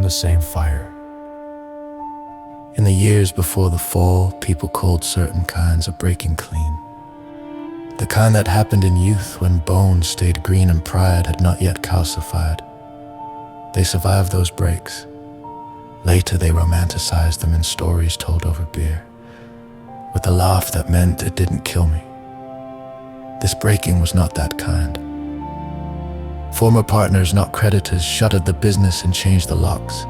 the same fire. In the years before the fall, people called certain kinds of breaking clean. The kind that happened in youth when bones stayed green and pride had not yet calcified. They survived those breaks. Later they romanticized them in stories told over beer, with a laugh that meant it didn't kill me. This breaking was not that kind. Former partners, not creditors, shuttered the business and changed the locks.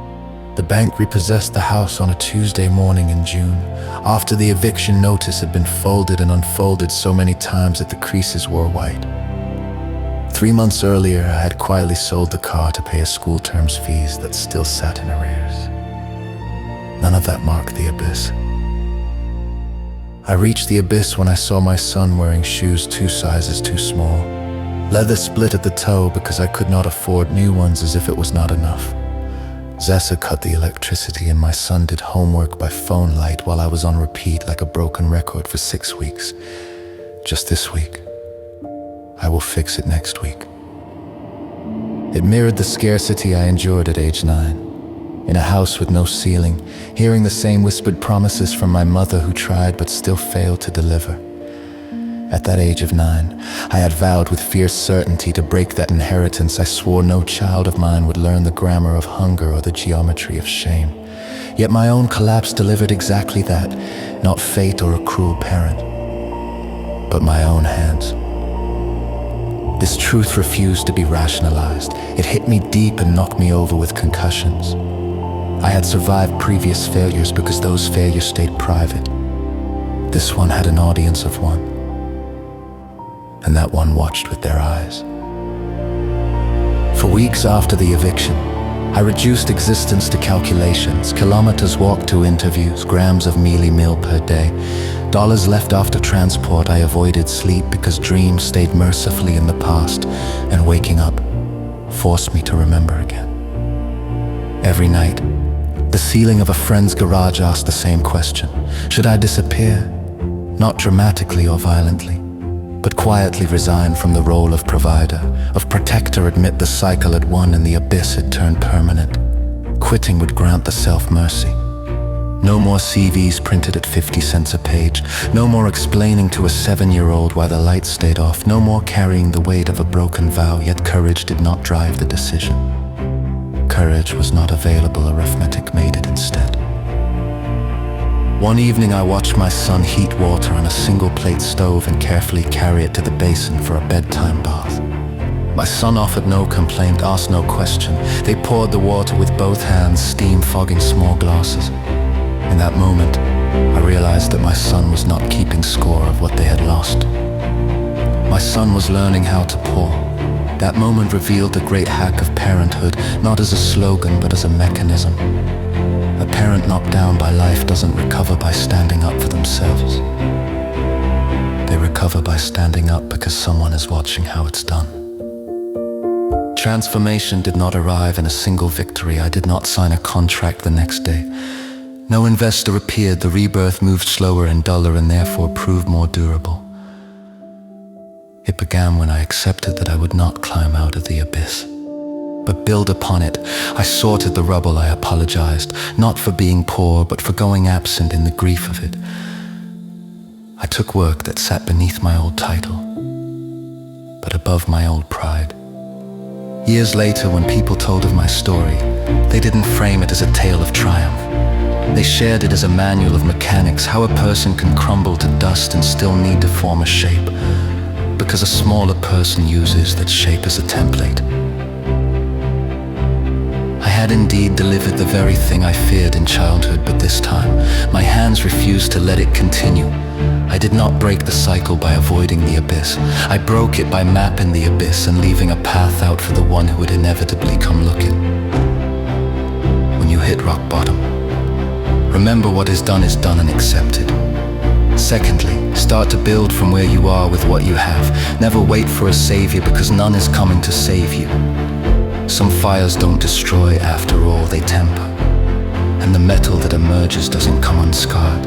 The bank repossessed the house on a Tuesday morning in June, after the eviction notice had been folded and unfolded so many times that the creases were white. 3 months earlier, I had quietly sold the car to pay a school term's fees that still sat in arrears. None of that marked the abyss. I reached the abyss when I saw my son wearing shoes 2 sizes too small. Leather split at the toe because I could not afford new ones, as if it was not enough. Zessa cut the electricity and my son did homework by phone light while I was on repeat like a broken record for 6 weeks. Just this week. I will fix it next week. It mirrored the scarcity I endured at age 9. In a house with no ceiling, hearing the same whispered promises from my mother who tried but still failed to deliver. At that age of 9, I had vowed with fierce certainty to break that inheritance I swore no child of mine would learn the grammar of hunger or the geometry of shame. Yet my own collapse delivered exactly that, not fate or a cruel parent, but my own hands. This truth refused to be rationalized. It hit me deep and knocked me over with concussions. I had survived previous failures because those failures stayed private. This one had an audience of one, and that one watched with their eyes. For weeks after the eviction, I reduced existence to calculations, kilometers walked to interviews, grams of mealy meal per day, dollars left after transport. I avoided sleep because dreams stayed mercifully in the past, and waking up forced me to remember again. Every night, the ceiling of a friend's garage asked the same question. Should I disappear? Not dramatically or violently, but quietly resign from the role of provider, of protector, admit the cycle had won and the abyss had turned permanent. Quitting would grant the self-mercy. No more CVs printed at 50 cents a page. No more explaining to a 7-year-old why the lights stayed off. No more carrying the weight of a broken vow, yet courage did not drive the decision. Courage was not available, arithmetic made it instead. One evening I watched my son heat water on a single-plate stove and carefully carry it to the basin for a bedtime bath. My son offered no complaint, asked no question. They poured the water with both hands, steam fogging small glasses. In that moment, I realized that my son was not keeping score of what they had lost. My son was learning how to pour. That moment revealed the great hack of parenthood, not as a slogan, but as a mechanism. A parent knocked down by life doesn't recover by standing up for themselves. They recover by standing up because someone is watching how it's done. Transformation did not arrive in a single victory. I did not sign a contract the next day. No investor appeared. The rebirth moved slower and duller and therefore proved more durable. It began when I accepted that I would not climb out of the abyss, but build upon it. I sorted the rubble. I apologized, not for being poor, but for going absent in the grief of it. I took work that sat beneath my old title, but above my old pride. Years later, when people told of my story, they didn't frame it as a tale of triumph. They shared it as a manual of mechanics, how a person can crumble to dust and still need to form a shape, because a smaller person uses that shape as a template. I had indeed delivered the very thing I feared in childhood, but this time, my hands refused to let it continue. I did not break the cycle by avoiding the abyss. I broke it by mapping the abyss and leaving a path out for the one who would inevitably come looking. When you hit rock bottom, remember what is done and accepted. Secondly, start to build from where you are with what you have. Never wait for a savior, because none is coming to save you. Some fires don't destroy, after all, they temper. And the metal that emerges doesn't come unscarred.